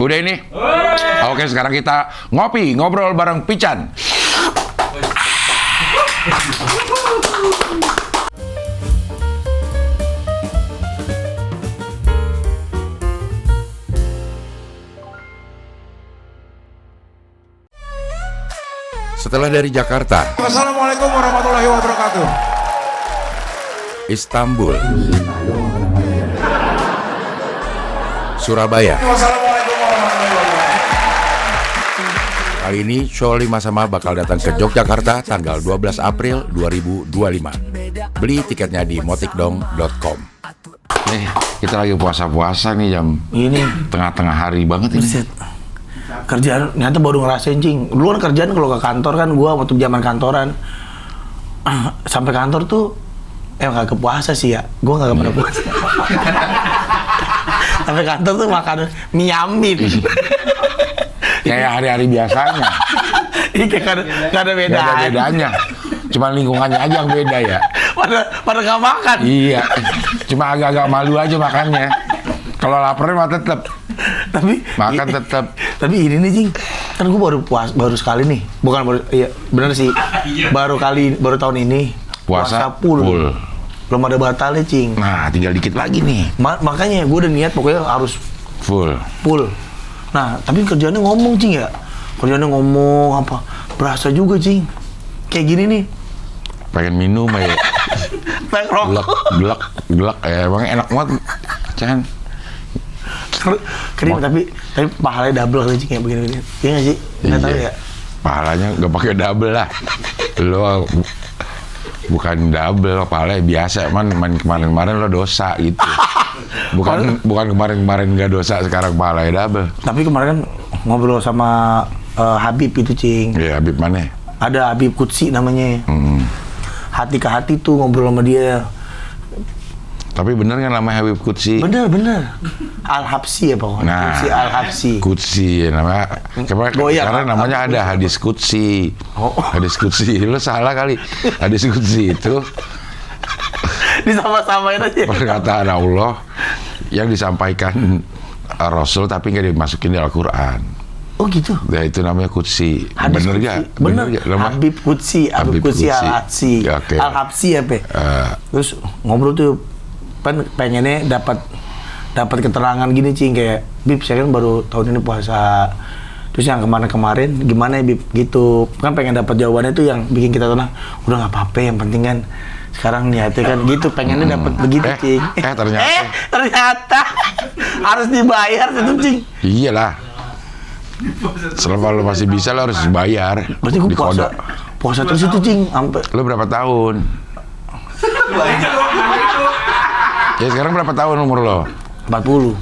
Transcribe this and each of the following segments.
Udah ini? Oke, sekarang kita ngobrol bareng Pican. Setelah dari Jakarta, Assalamualaikum warahmatullahi wabarakatuh. Istanbul, Surabaya. Wassalamualaikum warahmatullahi wabarakatuh. Kali ini Show 5 Sama bakal datang ke Yogyakarta tanggal 12 April 2025. Beli tiketnya di motikdong.com. Nih, kita lagi puasa-puasa nih jam Ini tengah-tengah hari banget ini. Buset. Kerjaan ternyata baru ngerasain cing. Dulu kan kerjaan kalau ke kantor kan gua waktu zaman kantoran sampai kantor tuh nggak ke puasa sih ya. Gua nggak pernah puasa. Sampai kantor tuh makan mie yamin. Kayak hari-hari biasanya. Ini kayak nggak ada Gak ada bedanya. Cuma lingkungannya aja yang beda ya. Pada nggak makan. Iya. Cuma agak-agak malu aja makannya. Kalau lapar mah tetep. Tapi Makan tetep. Tapi ini nih cing, kan gue baru sekali nih, bukan baru, iya bener sih, baru tahun ini Puasa full. Belum ada batalnya cing. Nah, tinggal dikit lagi nih. Makanya gue udah niat pokoknya harus Full. Nah tapi kerjaannya ngomong cing ya, kerjaannya ngomong apa, berasa juga cing, kayak gini nih. Pengen minum ya. Pengen rokok. Gelak. Emang enak banget. Can. Kering tapi pahalanya double kali cing kayak begini-begini. Iya nggak sih? Nggak tahu ya. Pahalanya nggak pakai double lah. Lo bukan double, pahalanya biasa. Main kemarin-kemarin lo dosa gitu. Bukan kemarin nggak dosa, sekarang pahalanya double. Tapi kemarin kan ngobrol sama Habib itu cing. Ya, Habib mana? Ada Habib Qudsi namanya. Hati ke hati tuh ngobrol sama dia. Tapi bener kan namanya Habib Qudsi? Bener. Al-Habsi ya pokoknya. Nah, Qudsi Al-Habsi. Qudsi namanya. Karena namanya ada hadis Qudsi. Oh. Hadis Qudsi. Lo salah kali. Hadis Qudsi itu Disama-samain aja. perkataan Allah yang disampaikan Rasul tapi nggak dimasukin di Al-Quran. Oh gitu. Nah, itu namanya Qudsi. Hadis Bener Qudsi. gak? Bener. Nama? Habib Qudsi Al-Habsi. Ya, oke. Al-Habsi apa? Terus ngobrol tuh pengennya dapat keterangan gini cing, kayak Bib saya kan baru tahun ini puasa, terus yang kemarin gimana ya Bib gitu kan, pengen dapat jawabannya tuh yang bikin kita tenang. Udah nggak apa-apa, yang penting kan sekarang niatnya kan gitu, pengennya dapat begitu cing. Ternyata harus dibayar tuh cing. Iyalah, selama lo masih bisa lo harus bayar. Berarti gue puasa terus itu cing sampai. Lo berapa tahun? Ya sekarang berapa tahun umur lo? 40.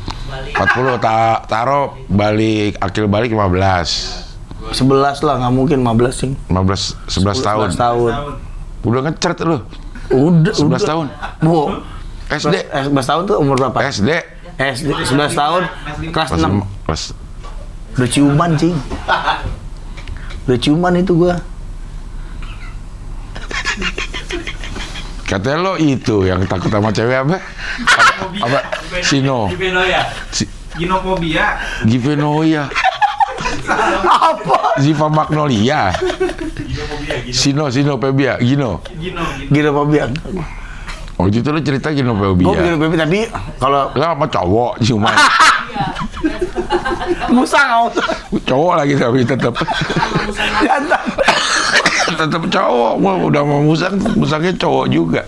Taruh balik, akil balik 15. 11 lah, nggak mungkin 15 cing. 11 tahun. 11 tahun. Udah ngecert lo? Udah 11 tahun. Bu. SD. 11 tahun tuh umur berapa? SD. 11 tahun kelas 6. Udah ciuman cing. Udah ciuman itu gua. Katanya lo itu yang takut sama cewek apa? Apa? Sino. Givenoia. Apa? Ziva Magnolia. Sino Pebia. Gino Fobia. Oh itu lo cerita Gino Gua Pebia. Gino tapi kalau Lo sama cowok cuma. musang Cowok lagi tapi tetap. jantan. Tetap cowok. Gua udah mau musangnya cowok juga.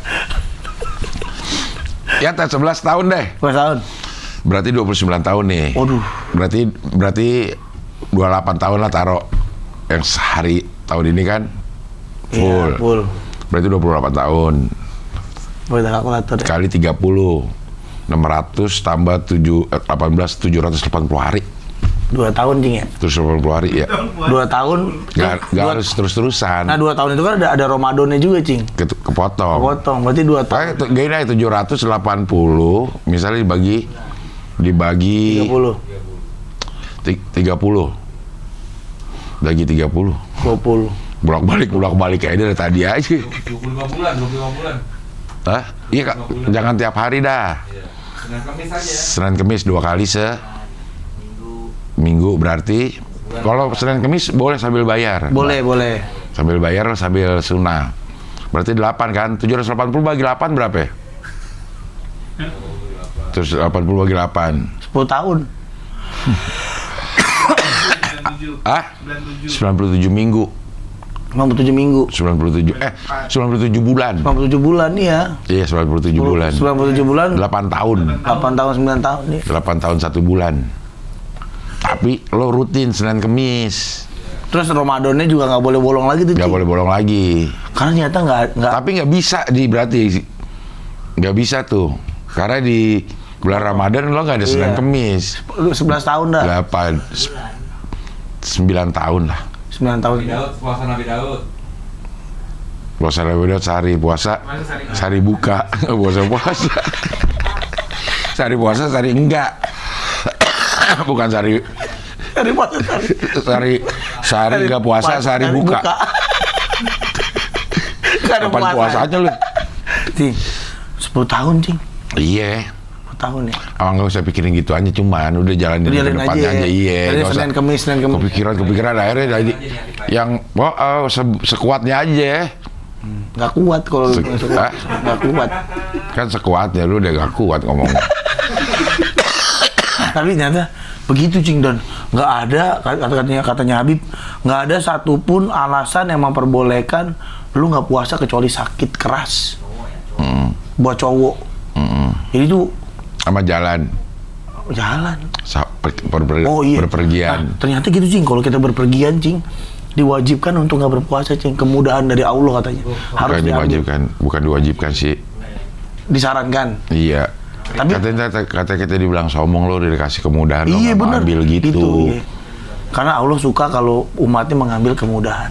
Ya, 11 tahun deh. 11 tahun. Berarti 29 tahun nih. Waduh. Berarti 28 tahun lah taruh. Yang sehari tahun ini kan full. Iya, full. Berarti 28 tahun. Boleh kalkulator ya. Kali 30. 600 tambah 18 780 hari. 2 tahun cing ya. Terus 80 hari ya. 2 tahun. Gak harus terus-terusan. Nah 2 tahun itu kan ada Ramadannya juga cing. Kepotong. Potong. Berarti 2 tahun. Gini 780 misalnya dibagi 30. 30. Bagi 30. 20. Bolak-balik kayak dari tadi aja. 25 bulan. Hah? Iya Kak, jangan tiap hari dah. Iya. Senin Kamis aja. Senin Kamis 2 kali Minggu berarti kalau Senin Kemis boleh sambil bayar. Boleh. Sambil bayar sambil sunnah. Berarti 8 kan? 780 bagi 8 berapa ya? Terus 80 bagi 8. 10 tahun. Ah? 97 minggu. 97 minggu. 97 bulan. 97 bulan iya. Iya, 97 bulan. 97 bulan. 8 tahun. 8 tahun 9 tahun nih. 8 tahun 1 bulan. Tapi lo rutin Senin Kemis. Terus Ramadannya juga nggak boleh bolong lagi tuh. Nggak boleh bolong lagi. Karena ternyata nggak. Tapi nggak bisa berarti nggak bisa tuh. Karena di bulan Ramadan lo nggak ada Senin Kemis. 11 tahun dah. 9 tahun lah. 9 tahun. Nabi Daud, puasa Nabi Daud. Puasa Nabi Daud sehari puasa, sehari buka, puasa. Sehari puasa, sehari enggak. Bukan sehari. Sehari puasa. Sehari enggak puasa, sehari buka. Kapan puasanya lu? Cing, 10 tahun, Cing. Iya. 10 tahun ya. Abang nggak usah pikirin gitu aja, cuman udah jalanin ke depannya aja. Iya. Dari Senin Kemis. Kepikiran akhirnya jadi yang sekuatnya aja. Nggak kuat kalau nggak kuat. Kan sekuatnya lu udah nggak kuat ngomong. Tapi ternyata begitu, Cing, Don. Nggak ada, katanya Habib, nggak ada satupun alasan yang memperbolehkan lu nggak puasa kecuali sakit keras. Buat cowok. Jadi tuh Sama jalan. Berpergian. Nah, ternyata gitu, Cing. Kalau kita berpergian, Cing, diwajibkan untuk nggak berpuasa, Cing. Kemudahan dari Allah katanya. Harus diwajibkan, bukan diwajibkan sih. Disarankan. Iya. Tapi kata kita dibilang sombong lo, udah dikasih kemudahan lo nggak mau ambil gitu. Iya. Karena Allah suka kalau umatnya mengambil kemudahan.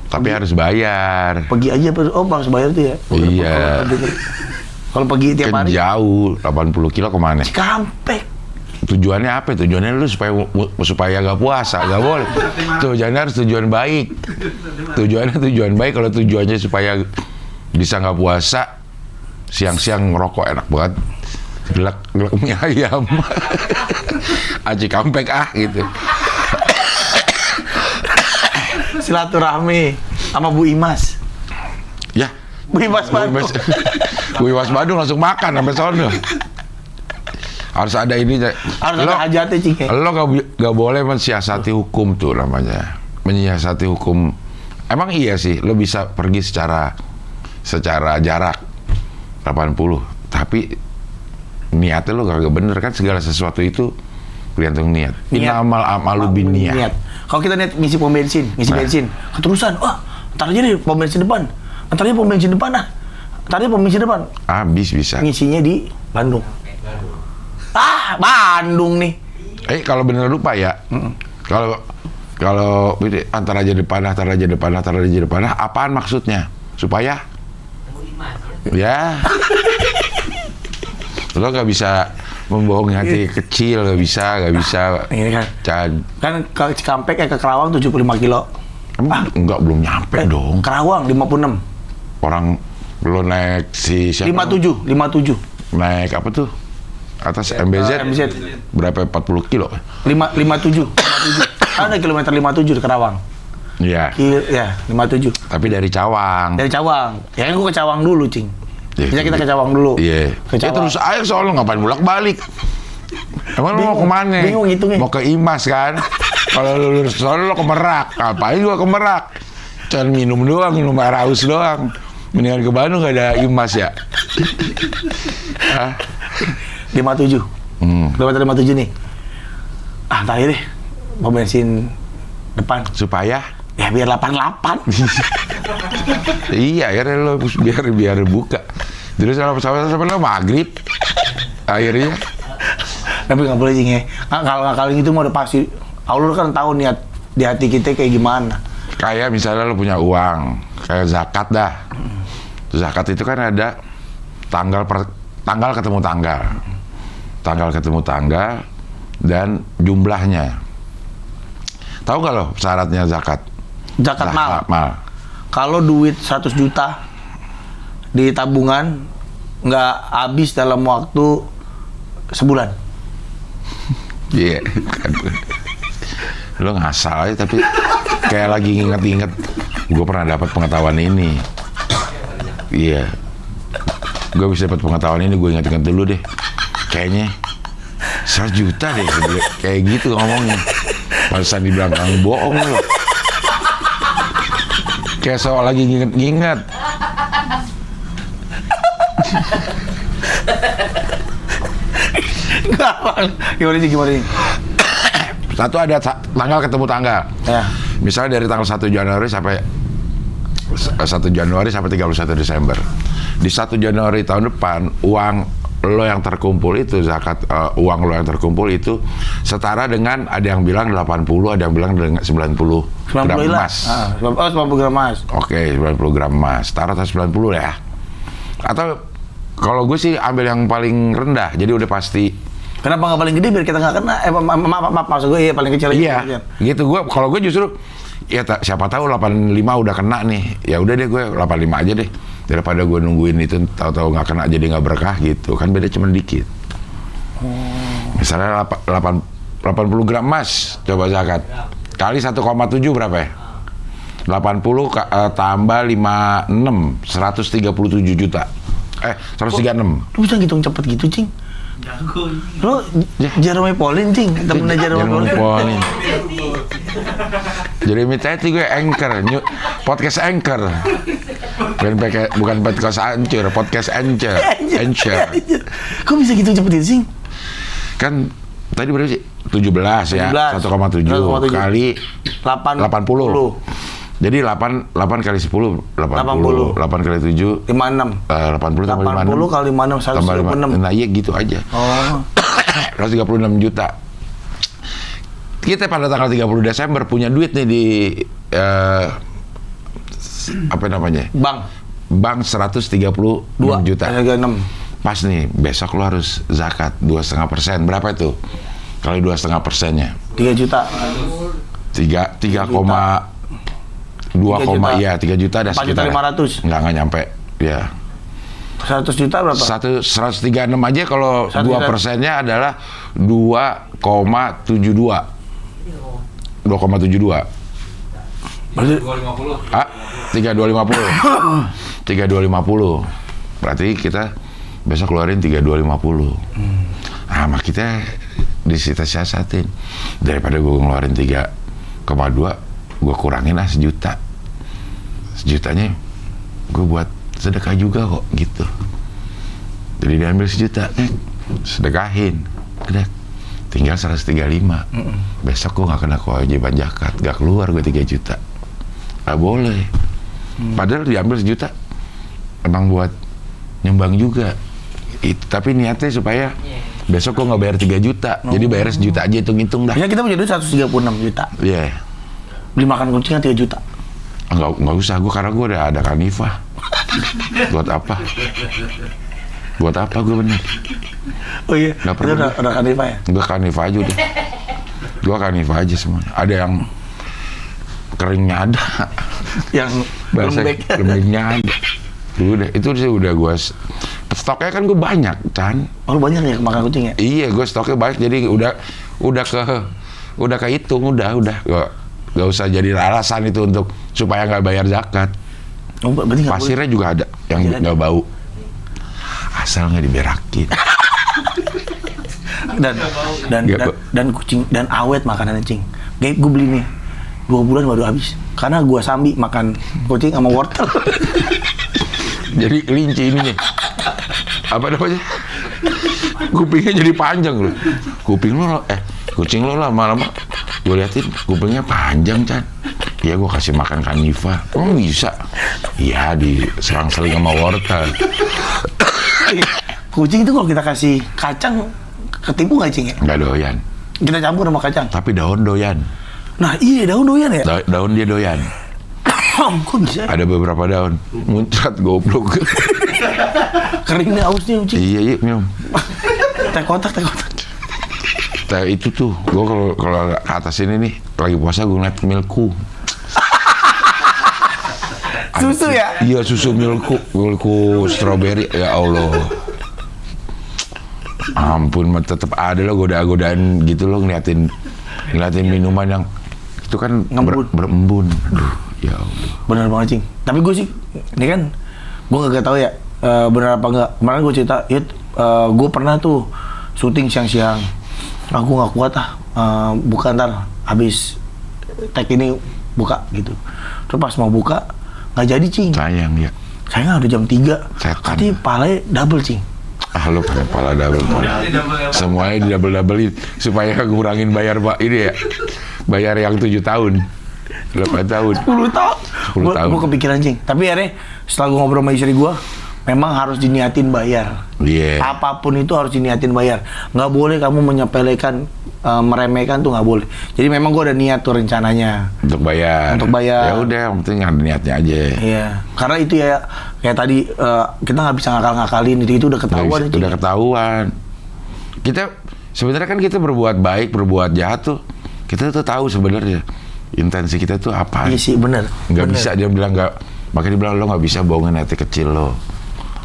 Tapi harus bayar. Pergi aja, harus bayar tuh ya. Iya. Kalau pergi tiap Kan hari. jauh, 80 kilo kemana? Cikampek. Tujuannya apa? Tujuannya lu supaya gak puasa, gak boleh. Tujuannya harus tujuan baik. Tujuan baik. Kalau tujuannya supaya bisa nggak puasa, siang-siang ngerokok enak banget. Gelak mie ayam. Aci Kampek gitu. Silaturahmi sama Bu Imas. Ya. Bu Imas Bandung. Bu Imas Bandung langsung makan sampai sono. Harus ada ini. Harus ada hajatnya, Cing. Lo gak boleh mensiasati hukum tuh namanya. Menyiasati hukum. Emang iya sih, lo bisa pergi secara jarak 80. Tapi niatnya lo gak bener kan, segala sesuatu itu tergantung niat. Innamal amalu binniyat. Kalau kita lihat ngisi pom bensin, bensin, keterusan, ntar aja deh pom bensin depan. Ntar aja pom bensin depan Habis bisa. Ngisinya di Bandung. Bandung nih. Kalau bener lupa ya. Kalau antar aja depan, apaan maksudnya? Supaya ya. Lo gak bisa membohongi hati kecil, gak bisa. Ini kan ke Cikampek ke Kerawang 75 kilo. Enggak, belum nyampe dong. Kerawang 56. Orang lo naik siapa? 57. Naik apa tuh? Atas MBZ. Berapa? 40 kilo? 57. Ada kilometer 57 di Kerawang. Iya. Iya, 57. Tapi dari Cawang. Ya kan gua ke Cawang dulu, Cing. Ya, bisa kita ke Cawang dulu. Iya. Ya terus aja soalnya ngapain bolak-balik. Emang lo mau kemana? Bingung hitungnya. Mau ke Imas kan? Kalau lu soalnya lo ke Merak. Ngapain gua ke Merak? Cuman minum air haus doang. Mendingan ke Bandung gak ada Imas ya. 57. Kilometer 57 nih. Entar aja deh. Mau bensin depan. Supaya? Ya biar 88. Iya, akhirnya lo biar buka. Terus sampai lo maghrib. Akhirnya. Tapi nggak boleh, Cing, ya. Kalau itu mau udah pasti. Allah kan tahu niat di hati kita kayak gimana. Kayak misalnya lo punya uang, kayak zakat dah. Zakat itu kan ada tanggal ketemu tanggal dan jumlahnya. Tahu nggak lo syaratnya zakat? Zakat mal. Kalau duit 100 juta di tabungan nggak habis dalam waktu sebulan. Iya. Lo ngasal aja tapi kayak lagi nginget-nginget. Gue pernah dapat pengetahuan ini. Iya. Gue bisa dapat pengetahuan ini, gue inget-inget dulu deh. Kayaknya 100 juta deh, kayak gitu ngomongnya. Pasan di belakang bohong lo. Kayak soal lagi nginget-nginget. Gimana sih? Satu ada tanggal ketemu tanggal. Ya. Misalnya dari tanggal 1 Januari sampai 31 Desember. Di 1 Januari tahun depan, uang lo yang terkumpul itu, zakat uang lo yang terkumpul itu setara dengan, ada yang bilang 80, ada yang bilang dengan 90 gram emas. 90 gram emas. Oke, 90 gram emas. Setara atau 90 ya. Atau kalau gue sih ambil yang paling rendah, jadi udah pasti. Kenapa nggak paling gede biar kita nggak kena? Maaf, maksud gue paling kecil. Iya, gitu. Kalau gue justru ya siapa tahu 85 udah kena nih. Ya udah deh, gue 85 aja deh. Daripada gue nungguin itu tahu-tahu nggak kena jadi nggak berkah gitu. Kan beda cuma dikit. Misalnya 80 gram emas coba zakat. Kali 1,7 berapa ya? 80 tambah 56 137 juta. 136. Lu bisa ngitung cepet gitu, Cing? Lo Jerome Pauline, Cing, temennya Jerome Pauline. Jeremy Teti gue anchor, podcast anchor. Bukan podcast anchor, podcast anchor. Kok bisa gitu cepet itu, Cing? Kan tadi berapa sih? 17 ya, 1,7 kali 80. Jadi 8 kali 10 80. 8 kali 7 56. 80 tambah 80 kali 56 136. Nah iya gitu aja. 136 juta. Kita pada tanggal 30 Desember punya duit nih di apa namanya? Bank 136 juta. 36. Pas nih, besok lo harus zakat 2,5%. Berapa itu? Kali 2,5%-nya. 3 juta. 3 juta ada sekitar 4.500.000. nggak nyampe ya. 100 juta berapa? 136 aja kalau 2%-nya adalah 2,72. 2,72. Berarti 250. 3250. 3250. Berarti kita besok keluarin 3250. Nah, kita siasatin. Daripada gue ngeluarin 3,2, gue kurangin sejuta. Sejutanya gue buat sedekah juga kok gitu. Jadi diambil sejuta, sedekahin, tinggal 135. Besok gue nggak kena kewajiban zakat, nggak keluar gue 3 juta. Nggak boleh. Padahal diambil sejuta emang buat nyumbang juga. Tapi niatnya supaya besok gue nggak bayar 3 juta, jadi bayar sejuta aja, hitung-hitung dah. Ya kita punya duit 136 juta. Iya. Beli makan kucing 3 juta. Nggak usah gue, karena gue udah ada kanifah. Buat apa? Buat apa gue bener? Oh iya. Nggak perlu. Ada kanifah ya? Gue kanifah aja udah. Gue kanifah aja semuanya. Ada yang keringnya ada. Yang lembeknya ada. Udah, itu sih udah gue. Stoknya kan gue banyak, Chan. Oh banyak ya makan kucing ya? Iya, gue stoknya banyak, jadi udah kehitung, udah. Gak usah jadi alasan itu untuk supaya nggak bayar zakat. Oh, pasirnya juga ada yang nggak bau, asal nggak diberakin. dan kucing dan awet makanannya, Cing. Kayak gue beli nih 2 bulan baru habis karena gue sambi makan kucing sama wortel. Jadi kelinci ini nih, apa namanya, kupingnya jadi panjang loh. Kucing lo lama-lama gue liatin kupingnya panjang, Chan. Iya, gue kasih makan kanifah. Oh bisa? Iya, diselang-seling sama wortel. Kucing itu kalau kita kasih kacang ketipu nggak, Cing ya? Nggak doyan. Kita campur sama kacang. Tapi daun doyan. Nah iya, daun doyan ya? Daun dia doyan. Kok bisa? Ada beberapa daun. Muncrat goblok. Kering nih ausnya, Cing. Iya, minum. Teh kotak. Teh itu tuh, gue kalau ke atas ini nih, lagi puasa gue ngeliat milku. Susu ya? Iya, susu milku strawberry. Ya Allah. Ampun, mah tetap ada loh goda-godaan gitu loh ngeliatin minuman yang itu kan Ngembun. berembun. Aduh, ya Allah. Bener banget cing. Tapi gue sih, ini kan gue nggak tahu ya bener apa enggak. Kemarin gue cerita, gue pernah tuh syuting siang-siang. Aku nggak kuat buka ntar habis tag ini buka gitu. Terus pas mau buka nggak jadi cing. Sayang ya. Saya udah jam 3. Setan. Katanya palanya double cing. Ah lo pakai pala double. Semuanya di double-doublein supaya ngurangin bayar Pak ini ya. Bayar yang 7 tahun. 8 tahun. 10 tahun. 10 tahun. Gue kepikiran cing. Tapi akhirnya setelah gue ngobrol sama istri gue, memang harus diniatin bayar. Iya. Apapun itu harus diniatin bayar. Nggak boleh kamu menyepelekan, meremehkan tuh nggak boleh. Jadi memang gue udah niat tuh rencananya. Untuk bayar. Untuk bayar. Ya udah, yang penting ada niatnya aja. Iya. Karena itu ya kayak tadi kita nggak bisa ngakal-ngakalin itu udah ketahuan itu. Udah ketahuan. Kita sebenarnya kan kita berbuat baik, berbuat jahat tuh. Kita tuh tahu sebenarnya intensi kita tuh apa. Iya sih bener. Nggak Bener. bisa dia bilang nggak. Makanya dia bilang lo nggak bisa bohongin hati kecil lo.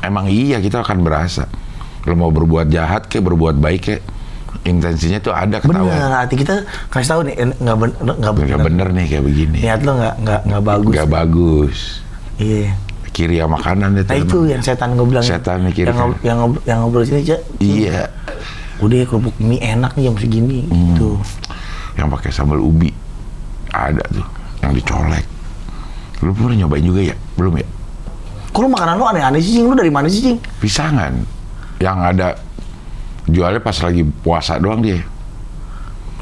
Emang iya kita akan berasa. Lo mau berbuat jahat kayak berbuat baik kayak intensinya tuh ada ketahuan. Bener, hati kita kasih tahu nih nggak Nggak bener nih kayak begini. Niat lo nggak bagus. Nggak bagus. Iya. Kiri ya makanan Nah itu yang setan gue bilang. Setan nih kiri yang ngobrol sini Cak. Iya. Udah kerupuk mie enak nih jam segini gitu. Yang pakai sambal ubi ada tuh yang dicolek. Lu pernah nyobain juga ya? Belum ya? Kok lu makanan lu aneh-aneh sih, Cing? Lu dari mana sih, Cing? Pisangan yang ada jualnya pas lagi puasa doang dia.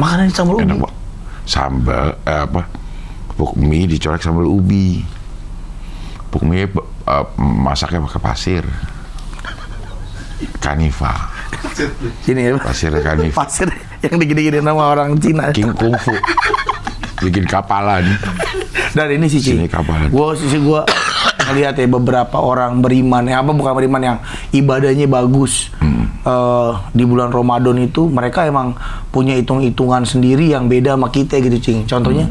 Makanan sambal ubi. Enak banget. Sambal kerupuk mie dicolek sambal ubi. Kerupuk mie masaknya pakai pasir. Kanifa. Sini ya. Pasir Kanifa. Pasir yang digede-gede nama orang Cina. King Kungfu. Bikin kapalan. Dan ini sih, Cing. Sini kapalan. Gua ngeliat ya beberapa orang beriman, bukan beriman yang ibadahnya bagus. Di bulan Ramadan itu mereka emang punya hitung-hitungan sendiri yang beda sama kita gitu, Cing. Contohnya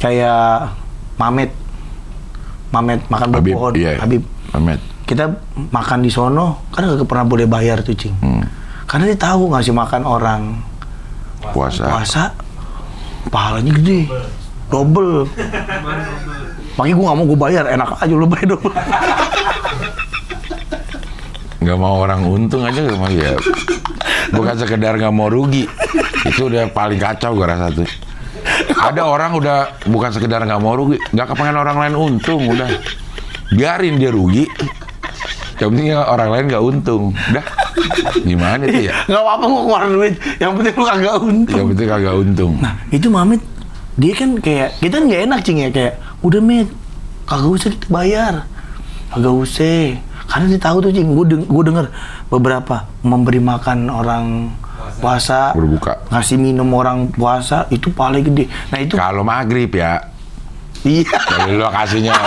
kayak Mamet makan buah Habib, pohon. iya. Habib. Mamet. Kita makan di sono kan nggak pernah boleh bayar tuh, Cing. Karena dia tahu ngasih makan orang puasa pahalanya gede, double. Makanya gue nggak mau gue bayar, enak aja lu bayar double. Nggak mau orang untung aja nggak mau ya. Bukan sekedar nggak mau rugi, itu udah paling kacau gue rasa tuh. Ada orang udah bukan sekedar nggak mau rugi, nggak kepengen orang lain untung, udah biarin dia rugi. Yang penting orang lain nggak untung, udah gimana itu ya? Nggak apa-apa gue keluarin duit, yang penting lu kagak untung. Yang penting kagak untung. Nah itu Mamet, dia kan kayak kita nggak enak, Cing, ya kayak udah Met, kagak usah kita bayar, kagak usah. Karena dia tahu tuh, Cing, gue denger beberapa memberi makan orang puasa, Berbuka. ngasih minum orang puasa itu paling gede. Nah itu Kalau maghrib ya, iya. kalau lo kasihnya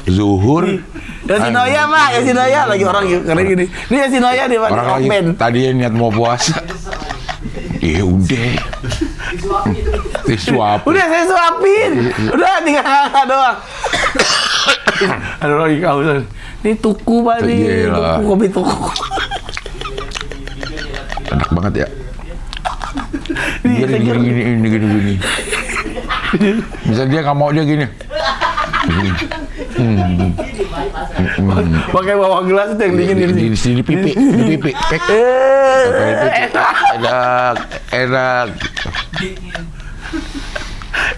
zuhur, Yasinoya mah, Yasinoya lagi orang karena gini. Ini Yasinoya di orang lagi komen. tadinya niat mau puasa, ya udah, disuapin. Udah saya suapin. Udah tinggal ngangkat doang. Aduh lagi kausan. Ini tuku Pak nih. Gila. Tuku kopi tuku. Enak banget ya. Dia gini. Misalnya dia nggak mau dia gini. Pakai bawa gelas itu yang dingin Di sini pipi. Enak.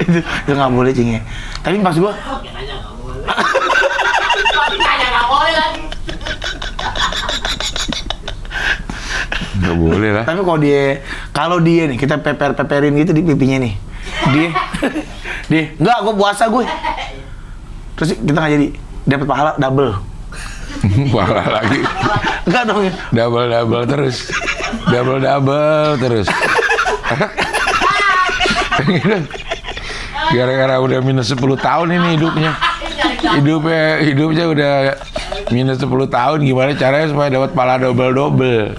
Itu nggak boleh, Cing, ya. Tapi pas gua Nggak boleh lah. tapi kalau dia nih kita peperin gitu di pipinya nih. Dia enggak, gua puasa gue. Terus kita nggak jadi dapat pahala double. Parah lagi. Enggak dong ya. Double terus. Gara-gara udah minus 10 tahun ini hidupnya. Hidupnya udah minus 10 tahun. Gimana caranya supaya dapat pahala double?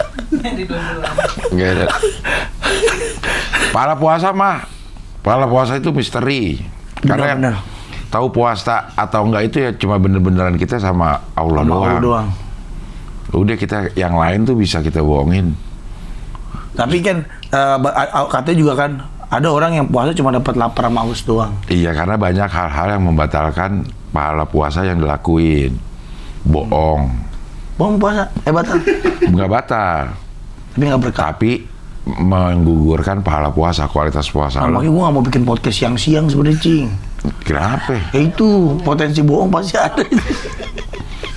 Nggak ada. Pahala puasa itu misteri. Karena Benar. tahu puasa atau enggak itu ya cuma bener-beneran kita sama Allah Sama doang. Allah doang. Udah kita yang lain tuh bisa kita bohongin. Tapi kan katanya juga kan ada orang yang puasa cuma dapat lapar sama haus doang. Iya, karena banyak hal-hal yang membatalkan pahala puasa yang dilakuin. Bohong. Bohong puasa? Batal? Nggak batal. Tapi nggak berkah. Tapi menggugurkan pahala puasa, kualitas puasa Nah, lo. makanya gue nggak mau bikin podcast siang-siang sebenarnya, Cing. Kenapa? Ya itu, potensi bohong pasti ada.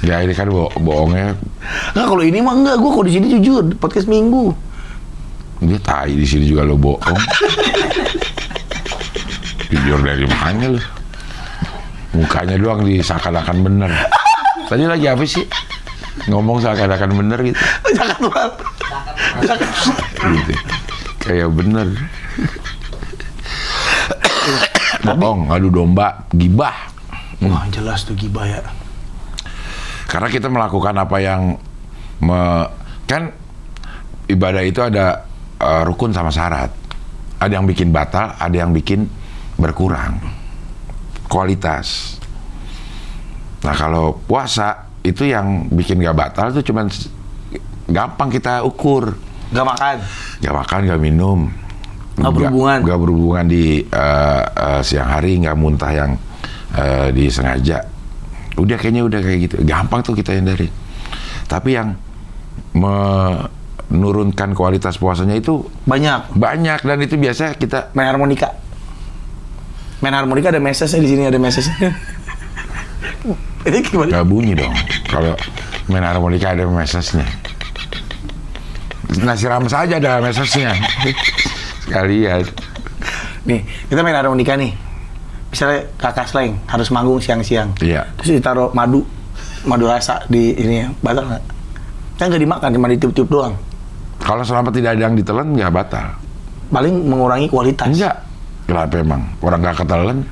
Ya ini kan bohongnya. Nggak, kalau ini mah enggak. Gue kalau di sini jujur, podcast minggu. Dia tai di sini juga lo bohong. Jujur dari mana lo? Mukanya doang disangka-akan bener. Tadi lagi apa sih? Ngomong seakan-akan bener gitu. Jangan. Gitu. Kayak bener. Bohong, adu domba, gibah. Wah, jelas tuh gibah ya. Karena kita melakukan apa yang kan ibadah itu ada rukun sama syarat. Ada yang bikin batal, ada yang bikin berkurang kualitas. Nah, kalau puasa itu yang bikin gak batal itu cuman gampang kita ukur. Gak makan? Gak makan, gak minum. Gak berhubungan? Gak berhubungan di siang hari, gak muntah yang disengaja. Udah kayaknya udah kayak gitu. Gampang tuh kita hindari. Tapi yang menurunkan kualitas puasanya itu Banyak dan itu biasa kita main harmonika. Main harmonika ada mesesnya di sini, ada mesesnya. Ini gimana? gak bunyi dong. Kalau main harmonika ada mesesnya. Nasi rames aja ada mesesnya. Sekalian. Nih, kita main harmonika nih. Misalnya kakak Sleng harus manggung siang-siang. Iya. Terus ditaruh madu rasa di ini, batal nggak? Kan nggak dimakan, cuma ditiup-tiup doang. Kalau selama tidak ada yang ditelan nggak batal. Paling mengurangi kualitas. Enggak. Kenapa emang? Orang nggak ketelan.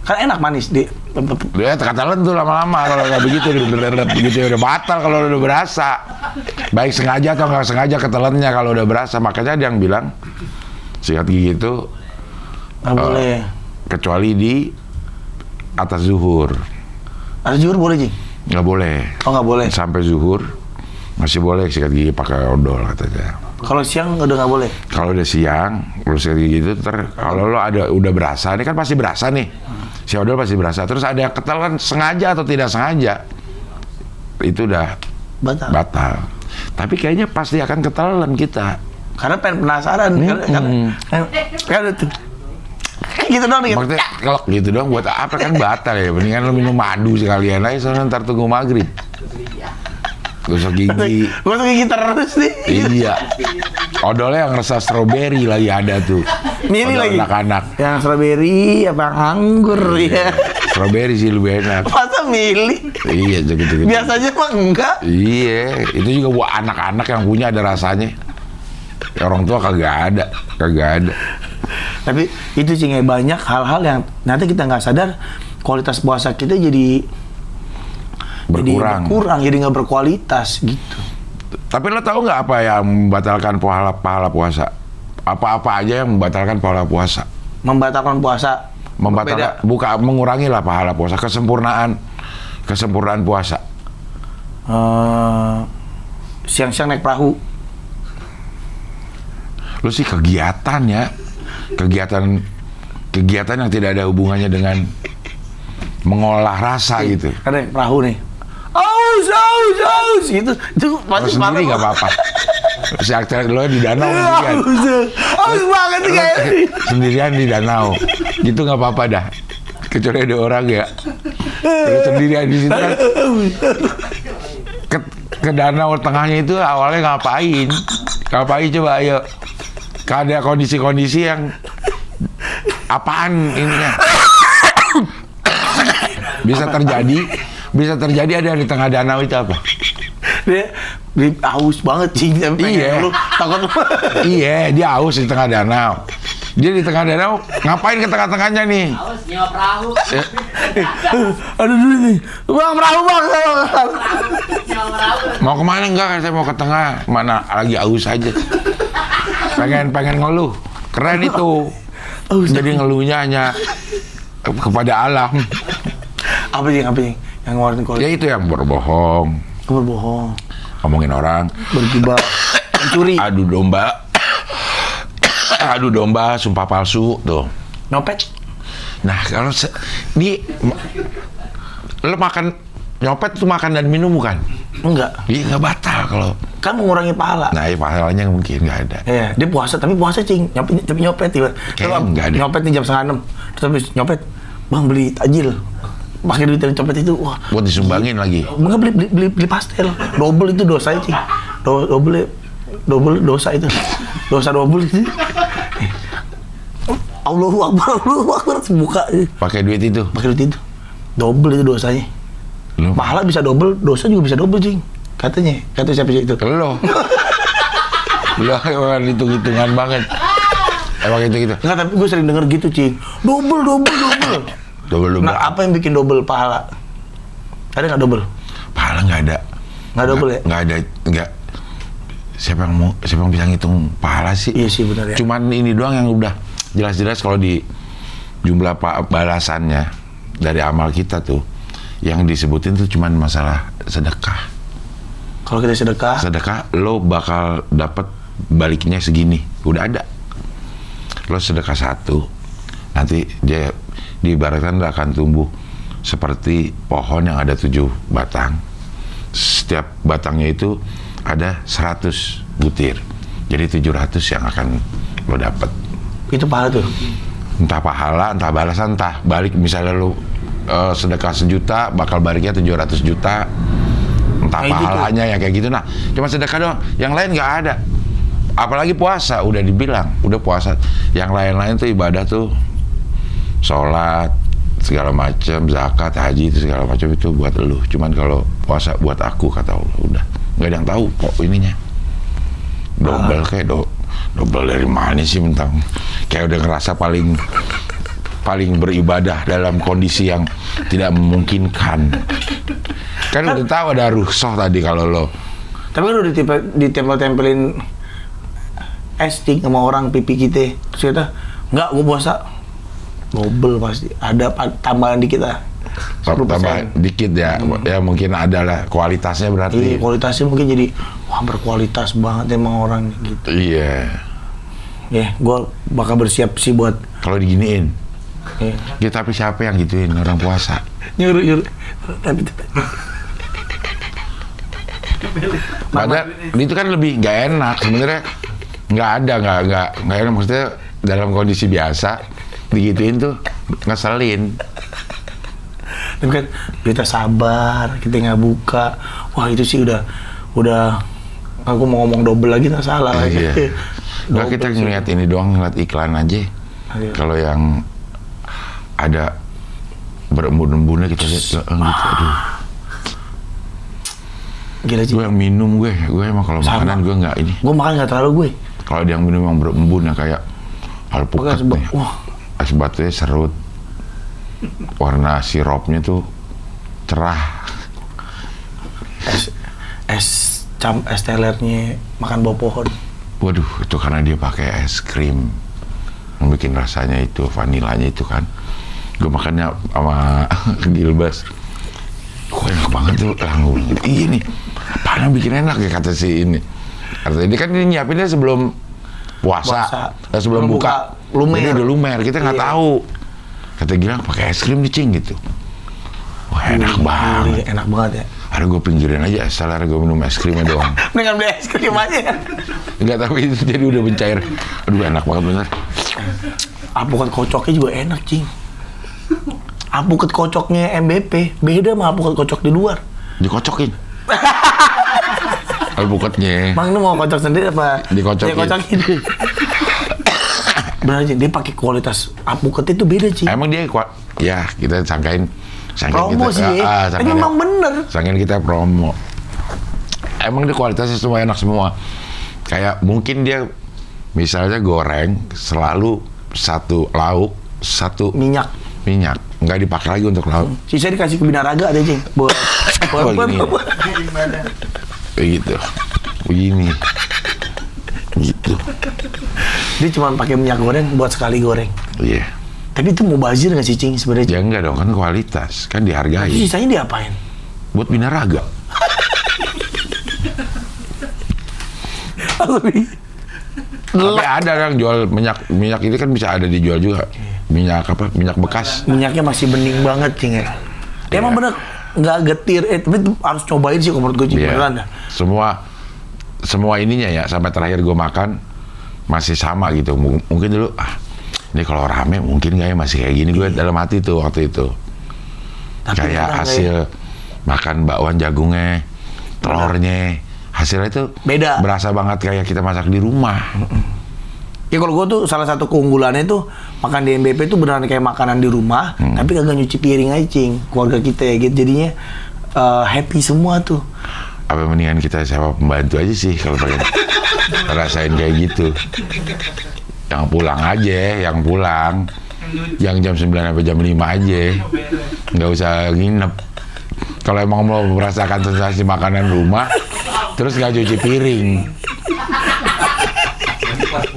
Kan enak manis di. Dia ketelan tuh lama-lama. Kalau nggak begitu udah batal kalau udah berasa. Baik sengaja atau nggak sengaja ketelannya kalau udah berasa. Makanya ada yang bilang sikat gigi itu Nggak boleh. kecuali di atas zuhur. Ada zuhur boleh, Jing? Nggak boleh. Oh, nggak boleh. Sampai zuhur masih boleh sikat gigi pakai odol katanya. Kalau siang udah nggak boleh. Kalau udah siang, lu sikat gigi itu kalau lo udah berasa, ini kan pasti berasa nih. Si odol pasti berasa. Terus ada yang ketelan sengaja atau tidak sengaja, itu udah batal. Tapi kayaknya pasti akan ketelan kita. Karena pengen penasaran. Kan itu. Gitu dong nih. Maksudnya kalau gitu dong buat apa, kan batal ya. Mendingan lo minum madu sekalian aja, soalnya ntar tunggu maghrib. Gosok gigi. Gosok gigi terus nih. Iya. Odolnya yang rasa stroberi lagi ada tuh. Milih Odol lagi. anak-anak. Yang strawberry apa yang anggur ya. Stroberi sih lebih enak. Masa milih? Iya, gitu-gitu. Biasanya mah enggak. Iya, itu juga buat anak-anak yang punya ada rasanya. Orang tua kagak ada. Tapi itu sih banyak hal-hal yang nanti kita nggak sadar kualitas puasa kita jadi berkurang, jadi nggak berkualitas gitu. Tapi lo tahu nggak apa yang membatalkan pahala puasa? Apa-apa aja yang membatalkan pahala puasa? Membatalkan puasa. Membatalkan, mengurangi lah pahala puasa, kesempurnaan puasa. Siang-siang naik perahu. Lu sih kegiatan yang tidak ada hubungannya dengan mengolah rasa gitu. Ada perahu nih. Aus gitu. Itu Kalau sendiri nggak apa-apa. Si aktor lo di danau sendirian. Aus banget kayak. Sendirian di danau. Gitu nggak apa-apa dah. Kecuali ada orang ya. Terus sendirian di situ kan. Ke danau tengahnya itu awalnya ngapain coba ayo. Ada kondisi-kondisi yang apaan ininya. Bisa terjadi ada di tengah danau itu apa? Dia aus banget sih. Iya. Takut. Iya, dia aus di tengah danau. Dia di tengah danau ngapain ke tengah-tengahnya nih? Aus nyewa perahu. Aduh dulu nih. Bang perahu bang. Nyewa perahu. Mau kemana enggak? Saya mau ke tengah. Mana lagi aus aja. Pengen ngeluh. Keren itu. Jadi ngeluhnya hanya kepada alam. Apa sih yang ngeluarin kualitas? Ya itu yang berbohong. Berbohong. Ngomongin orang. Bergibah. Mencuri. Adu domba. adu domba, sumpah palsu tuh. Nyopet? Nah kalau lo makan nyopet tuh makan dan minum bukan? Enggak. Iya nggak batal kalau. Kan mengurangi pahala. Nah pahalanya mungkin nggak ada. Iya, dia puasa tapi puasa cing, nyopet tiba. Kayaknya nggak ada. Nyopet nih jam 5:30. Terus habis nyopet, bang beli takjil. Pakai duit dari copet itu, wah. Buat disumbangin lagi. Enggak beli pastel. Double itu dosa cing. Double dosa itu. Dosa double itu. Allahu Akbar buka. Pakai duit itu. Pakai duit itu. Double itu dosanya. Lo. Pahala bisa double, dosa juga bisa double cing. Katanya, kata siapa sih itu? Lo. Lo emang hitung-hitungan banget. Emang gitu. Enggak, tapi gue sering denger gitu cing. Double. Double. Nah, apa yang bikin double pahala? Ada nggak double? Pahala nggak ada. Nggak double ya? Nggak ada. Nggak. Siapa yang bisa ngitung pahala sih? Iya sih benar ya. Cuman ini doang yang udah jelas-jelas kalau di jumlah balasannya dari amal kita tuh yang disebutin tuh cuman masalah sedekah. Kalau kita sedekah, lo bakal dapat baliknya segini. Udah ada. Lo sedekah 1, nanti dia diibaratkan akan tumbuh seperti pohon yang ada 7 batang. Setiap batangnya itu ada 100 butir. Jadi 700 yang akan lo dapat. itu pahala tuh. Entah pahala, entah balasan, entah balik. Misalnya lo sedekah 1 juta, bakal baliknya 700 juta. Entah Nah, pahalanya ya kayak gitu. Nah, cuma sedekah doang. Yang lain nggak ada. Apalagi puasa, udah dibilang, udah puasa. Yang lain-lain tuh ibadah tuh, sholat, segala macam, zakat, haji itu segala macam itu buat lu. Cuman kalau puasa buat aku kata Allah, udah nggak ada yang tahu kok ininya. Double kayak double dari mana sih mentang? Kayak udah ngerasa paling beribadah dalam kondisi yang tidak memungkinkan. Kan udah tahu ada rukhsah tadi kalau lo. Tapi kan udah ditempel-tempelin esting sama orang pipi kita. Terus kita, enggak, gue puasa. Double pasti. Ada tambahan dikit lah. 10%. Tambah dikit ya. Ya mungkin ada lah kualitasnya berarti. Iya, kualitasnya mungkin jadi, wah berkualitas banget emang orang gitu. Iya. Ya, gue bakal bersiap sih buat. Kalau diginiin. Ya. Ya, tapi siapa yang gituin orang puasa? Nyuruh. Padahal itu kan lebih nggak enak sebenarnya. Nggak enak, maksudnya dalam kondisi biasa digituin tuh ngeselin. Tapi kan kita sabar, kita nggak buka. Wah itu sih udah. Aku mau ngomong double lagi nggak salah. Iya. Nggak, kita ngeliat ini doang, ngeliat iklan aja. Iya. Kalau yang ada berembun-embunnya kita lihat gitu. Aduh. Gila sih. Gue yang minum gue emang kalau makanan gue nggak ini. Gue makan nggak terlalu gue. Kalau dia yang minum yang berembun ya kayak alpukat nih. Wah. Es batunya serut. Warna sirupnya tuh cerah. Es telernya makan bawah pohon. Waduh, itu karena dia pakai es krim yang bikin rasanya itu vanilanya itu kan. Gue makannya sama Gilbas. Kok enak banget tuh. Iya nih, apaan yang bikin enak ya kata si ini. Artinya ini kan ini nyiapinnya sebelum puasa. Sebelum buka. Lumer. Jadi udah lumer, kita nggak tahu. Kata Gilang pakai es krim nih cing gitu. Wah enak banget. Enak banget ya. Ada gue pinggirin aja, salah gue minum es krimnya doang. Dengan beli es krim aja. Enggak, tapi itu jadi udah mencair. Aduh enak banget bener. Alpukat kocoknya juga enak cing. Alpukat kocoknya MBP beda sama alpukat kocok di luar. Dikocokin. Alpukatnya. Bang lu mau kocok sendiri apa? Dikocokin. Dikocokin. Benar aja, dia pakai kualitas alpukat itu beda cing. Emang dia kuat. Ya kita sangkain promo kita, sih ya. Tapi memang bener. Sangkain kita promo. Emang dia kualitasnya semua enak semua. Kayak mungkin dia misalnya goreng selalu 1 lauk 1 minyak. Nggak dipakai lagi untuk lauk. Sisa dikasih ke Binaraga ada cing. Buat Begitu. Begini. Gitu. Dia cuma pakai minyak goreng buat sekali goreng. Iya. Tapi itu mubazir nggak sih cing sebenarnya? Ya enggak dong, kan kualitas, kan dihargai. Terus sisanya diapain? Buat Binaraga. Tapi ada yang jual minyak ini kan bisa ada dijual juga. Minyak apa? Minyak bekas. Minyaknya masih bening banget cing ya. Dia emang bener nggak getir, tapi harus cobain sih menurut gue cing beneran dah. Semua ininya ya sampai terakhir gue makan masih sama gitu. Mungkin dulu ini kalau rame mungkin nggak ya masih kayak gini gue dalam hati tuh waktu itu. Tapi kayak hasil makan bakwan jagungnya, telurnya, hasilnya itu beda. Berasa banget kayak kita masak di rumah. Ya kalau gue tuh salah satu keunggulannya tuh makan di MBP tuh beneran kayak makanan di rumah, tapi kagak nyuci piring aja cing. Keluarga kita ya gitu, jadinya happy semua tuh. Apa mendingan kita sewa pembantu aja sih kalau pengen rasain kayak gitu. Yang pulang aja, yang jam 9 sampai jam 5 aja, nggak usah nginep. Kalau emang mau merasakan sensasi makanan rumah, terus nggak cuci piring.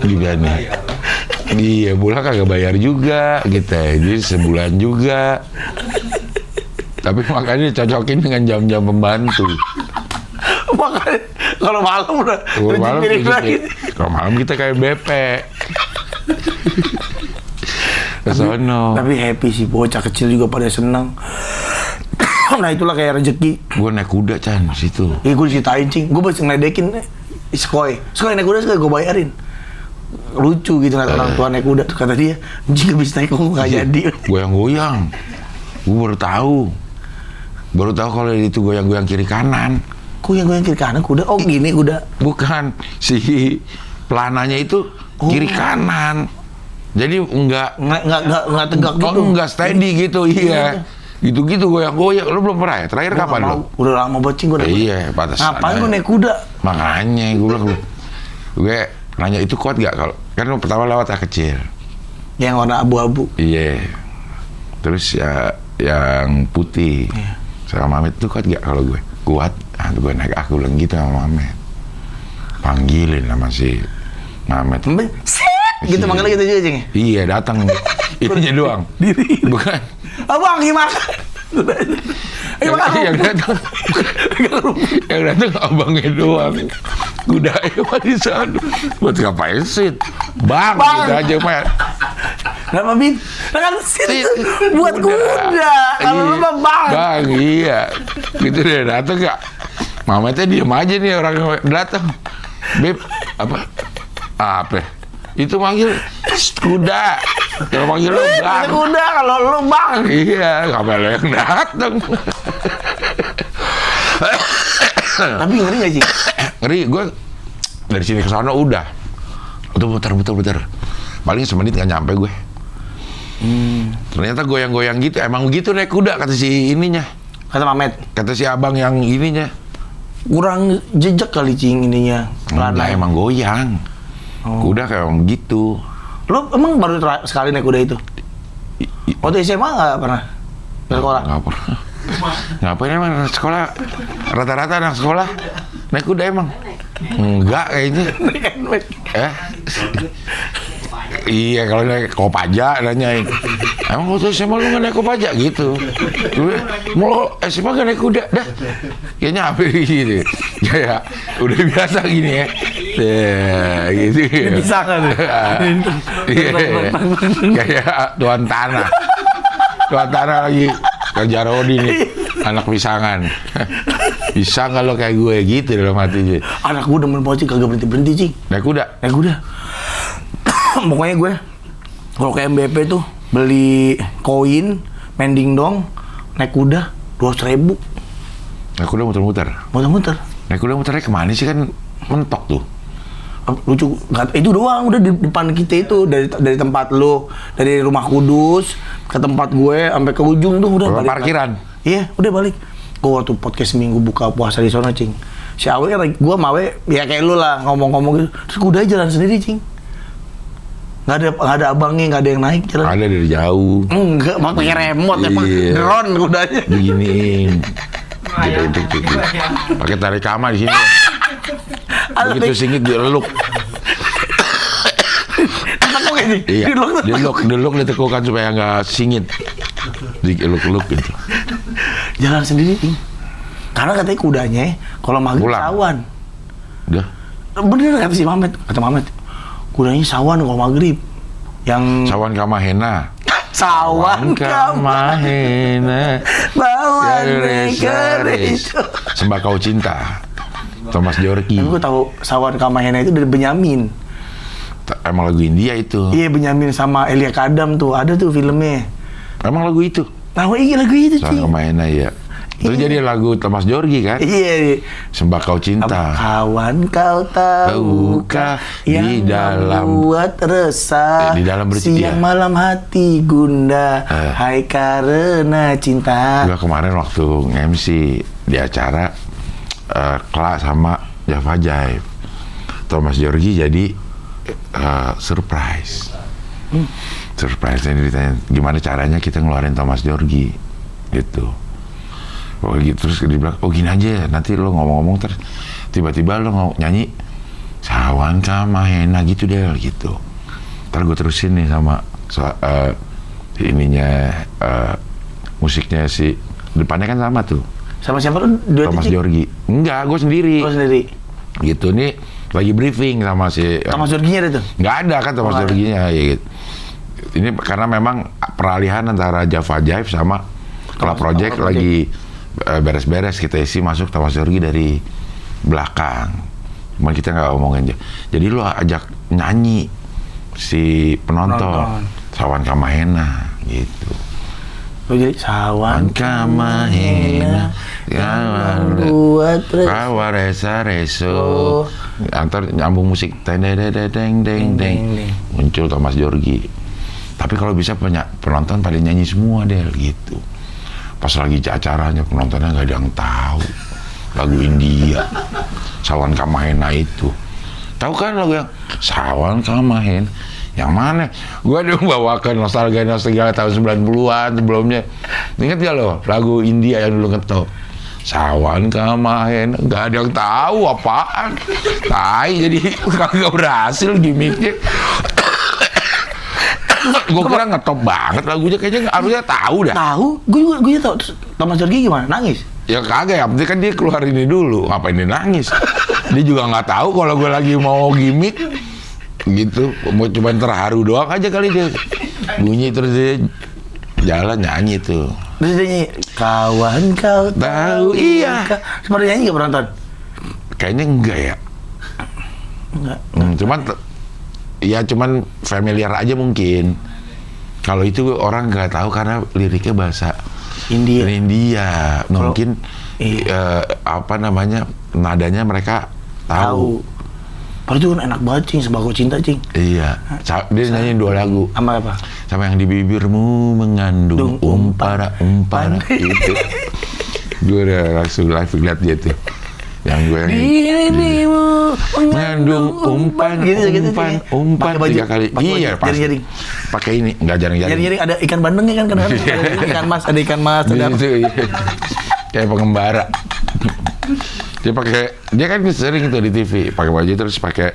Gimana? Iya, pulang kagak bayar juga gitu, jadi sebulan juga. Tapi makanya cocokin dengan jam-jam pembantu. Makanya kalau malam udah Kalau malam, kalau malam kita kayak bepek. Kesono. Tapi happy sih, bocah kecil juga pada senang. Nah itulah kayak rezeki. Gue naik kuda Chan situ. Iya gue diceritain cing, gue bisa ngeledekin Skoy naik kuda sekali gue bayarin. Lucu gitu kata orang tua naik kuda, kata dia jika bisa naik kamu nggak jadi. Goyang-goyang. Gue baru tahu kalau itu goyang-goyang kiri kanan. Goyang-goyang kiri kanan kuda? Oh gini kuda? Bukan, si pelananya itu kiri kanan. Jadi enggak tegak gitu. Oh, enggak steady gitu, iya. Gitu-gitu goyang-goyang. Lu belum pernah ya? Terakhir kapan lu? Udah lama banget cing gue naik kuda. Iya, pantas. Ngapain gue naik kuda? Makanya gue bilang, gue nanya itu kuat gak kalau kan pertama lewat kecil. Yang warna abu-abu. Iya. Terus ya yang putih. Iya. Sama Mamet tuh kuat gak kalau gue? Kuat. Gue naik aku bilang gitu sama Mamet. Panggilin sama si Mamet. Gitu manggilnya gitu juga cing. Iya, datang. Ininya doang. Diri. Bukan. Abang gimana? Yang datang abangnya doang. Kudanya di sana. Buat ngapain sih? Bang, gitu aja Mat. Kenapa Bin? Kan sit buat kuda. Kalau lu mah bang. Bang, iya. Gitu deh datang gak? Mametnya diem aja nih orang yang datang. Beb, apa? Itu manggil kuda. Kalau manggil lu bang. Kuda kalau lu bang. Iya, ngapain lo yang datang? Tapi ngeri nggak sih? Ngeri, gue dari sini ke sana udah muter. Paling semenit nggak nyampe gue. Ternyata goyang-goyang gitu, emang gitu naik kuda kata si ininya. Kata Mamet. Kata si abang yang ininya. Kurang jejak kali cing ininya. Enggak, emang goyang. Kuda kayak emang gitu. Lo emang baru sekali naik kuda itu? Waktu SMA nggak pernah? Sekolah? Nggak pernah. Ngapain emang sekolah? Rata-rata anak sekolah naik kuda emang? Enggak kayaknya. Iya, kalau naik Kopaja nanyain. Emang waktu SMA lu nggak naik Kopaja gitu? Mau SMA nggak naik kuda? Dah, kayaknya apa gitu. Ya, udah biasa gini ya. Gitu. Bisa kan? Kayak tuan tanah lagi kerja rodi nih, anak pisangan. Bisa nggak lo kayak gue gitu dalam hati? Anak gue demen banget cing, kagak berhenti cing. Naik kuda. Pokoknya gue kalau ke MBP tuh beli koin, main dingdong, naik kuda 200.000. Naik kuda muter-muter. Naik kuda muternya kemana sih, kan mentok tuh. Lucu, itu doang udah di depan kita itu, dari tempat lo, dari rumah Kudus ke tempat gue sampai ke ujung tuh udah balik. Parkiran. Iya, udah balik. Gue waktu podcast minggu buka puasa di sana cing. Si Awe kan, gue sama Awe ya kayak lu lah ngomong-ngomong gitu. Terus kuda jalan sendiri cing. Nggak ada abangnya, nggak ada yang naik jalan. Ada dari jauh. Enggak, pakai remote emang drone kudanya. Beginiin. Gitu. Pakai tarik kama di sini. Begitu singit dileluk. Iya, dileluk ditekukan supaya nggak singit. Dileluk gitu. Jalan sendiri, karena katanya kudanya kalau maghrib sawan. Udah. Bener kata si Mamet, Kudanya sawan kalau maghrib. Yang Sawan Kamahena. sawan Kamahena. bawa Garis. Sembakau Cinta. Thomas Djorghi. Tapi gue tahu sawan Kamahena itu dari Benyamin. Emang lagu India itu. Iya, Benyamin sama Elia Kadam tuh, ada tuh filmnya. Emang lagu itu. Tahu iya lagu itu Sawan sih. Kamahena ya. Terus Iya. jadi lagu Thomas Djorghi kan. Iya. Sembakau Cinta. Kawan kau tahukah Di dalam- membuat resah di dalam berarti siang ya. malam hati gundah hai karena cinta. Gua kemarin waktu MC di acara Kla sama Java Jive, Thomas Djorghi jadi surprise. Surprise, jadi ditanya gimana caranya kita ngeluarin Thomas Djorghi gitu. Oh gitu, terus dia bilang, oh gini aja, nanti lo ngomong-ngomong terus tiba-tiba lo nyanyi Sawan Kamahena gitu deh gitu. Ntar gue terusin nih sama ininya musiknya si depannya kan sama tuh. Sama siapa lu duet Thomas Cik? Djorghi. Enggak, gue sendiri. Lu sendiri. Gitu nih lagi briefing sama si Thomas Djorghi ada tuh. nggak ada kan Thomas Oh, nggak ada. Djorghi-nya ya gitu. Ini karena memang peralihan antara Java Jive sama Club Project Club lagi beres-beres, kita isi masuk Thomas Djorghi dari belakang. Cuman kita nggak ngomongin. Jadi lu ajak nyanyi si penonton. Sawan Kamahena gitu. Lu jadi sawan Kamahena buat Rawa Resa Reso. Antar nyambung musik teng deng deng deng deng deng. Muncul Thomas Djorghi. Tapi kalau bisa penonton pada nyanyi semua deh gitu. Pas lagi acaranya penontonnya nggak ada yang tahu lagu India Sawan Kamahena itu. Tahu kan lagu yang Sawan Kamahena yang mana? Gua udah bawakan nostalgia tahun 90-an sebelumnya. Ingat gak lo lagu India yang dulu ngetop? Sawan Kamahena, nggak ada yang tahu apaan. Tai, jadi kagak berhasil gimmicknya. Gue kira ngetop banget lagunya, kayaknya harusnya tahu dah. tahu. Gue tahu. Terus Thomas Djorghi gimana? Nangis. Ya kagak, ya penting kan dia keluar ini dulu. Ngapain dia nangis? Dia juga nggak tahu kalau gue lagi mau gimmick gitu, mau cuma terharu doang aja kali dia. Bunyi terus dia jalan nyanyi tuh. Terus dia nyanyi, kawan kau Tahu, iya. Seperti nyanyi gak penonton? Kayaknya enggak ya. Enggak. Cuman familiar aja mungkin. Kalau itu orang nggak tahu karena liriknya bahasa India. India. Mungkin Iya. apa namanya, nadanya mereka tahu. Padahal itu kan enak banget, Cing. Sembako Cinta, Cing. Iya. Dia nyanyiin 2 lagu. Sama apa? Sama yang di bibirmu mengandung umpara-umpara itu. Gue udah langsung live lihat dia tuh. Yang gue yang Dirimu mengandung umpan, umpan 3 kali. Iya, pasti. Jaring-jaring. Pakai ini, nggak jaring-jaring. Jaring-jaring ada ikan bandengnya kan kadang-kadang. Ada ikan mas, ada ikan mas, ada apa. Itu, iya. Kayak pengembara. Dia kan sering tuh di TV pakai baju terus pakai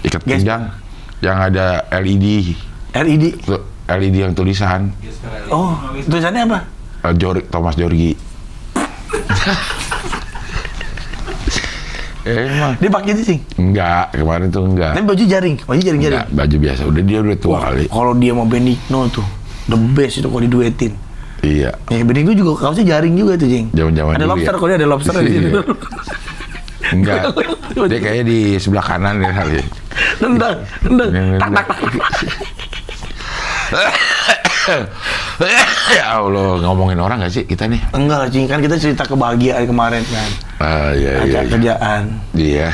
ikat Yes. pinggang yang ada LED. LED. LED yang tulisan Oh, tulisannya apa? Thomas Djorghi. Emang Dia pakai itu, Cing. enggak, kemarin tuh enggak. Tapi baju jaring, Enggak, baju biasa. Dia udah tua kali. Kalau dia mau Benigno tuh, the best itu kalau diduetin. Iya. Ya, Benigno juga kaosnya jaring juga tuh, Cing. Zaman-zaman Ada dulu lobster, ya. kalau dia ada lobster di situ. Iya. Enggak. Dia kayaknya di sebelah kanan ya kali. Nendang. Tak, tak, tak. Ya Allah, ngomongin orang nggak sih kita nih? Enggak lah, Cing. Kan kita cerita kebahagiaan kemarin kan. Iya. Ajak kerjaan. Iya.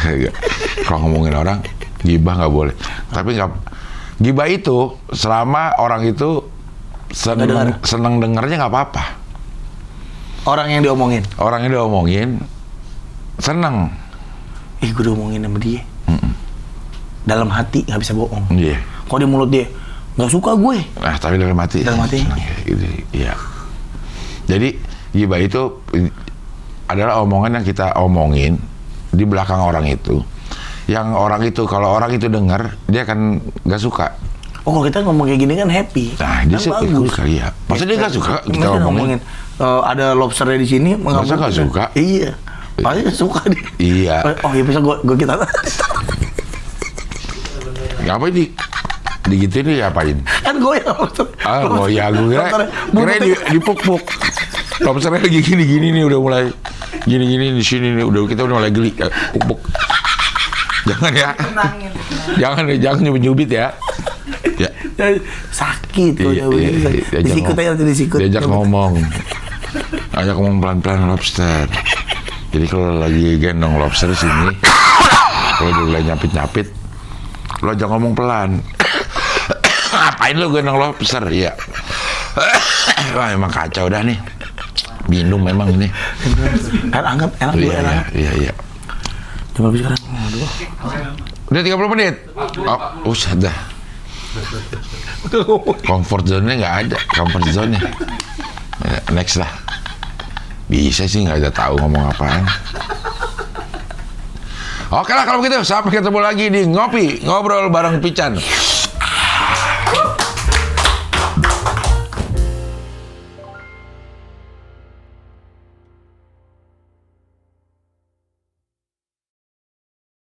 Kalau ngomongin orang, gibah nggak boleh. Tapi nggak, gibah itu selama orang itu seneng dengernya nggak apa-apa. Orang yang diomongin. Orang yang diomongin seneng. Gue diomongin sama dia. Dalam hati nggak bisa bohong. Iya. Kalau di mulut dia nggak suka gue. Nah, tapi dalam hati. Dalam hati. seneng ya, gitu. Iya. Jadi gibah itu adalah omongan yang kita omongin di belakang orang itu. Yang orang itu, kalau orang itu dengar, dia akan nggak suka. Oh, kalau kita ngomong kayak gini kan happy. Nah, dia Kan sih bagus. suka, iya. Masa dia nggak suka kita Masa ngomongin? ada lobsternya di sini. Masa nggak suka? Iya. Pasti suka dia. Iya. Oh iya, bisa gue kita. Ngapain digituin nih apain? Kan goyang lobster. Goyang gue kira dipuk-puk. Lobsternya lagi gini-gini nih udah mulai gini-gini di sini nih kita udah mulai geli puk-puk. Jangan ya. Jangan nyubit ya. Ya. Sakit Iya, disikut aja disikut. Diajak ngomong pelan-pelan lobster. Jadi kalau lagi gendong lobster sini, kalau dia mulai nyapit-nyapit, lo ajak ngomong pelan. Ngapain lo gendong lobster? Iya. Wah emang kacau dah nih. Minum memang ini. Air hangat enak juga enak. Iya. Coba sekarang. Udah 30 menit. Oh, dah. Comfort zone-nya nggak ada. Comfort zone-nya. Next lah. Bisa sih nggak ada tahu ngomong apaan. Oke lah kalau begitu. Sampai ketemu lagi di Ngopi Ngobrol bareng Pican.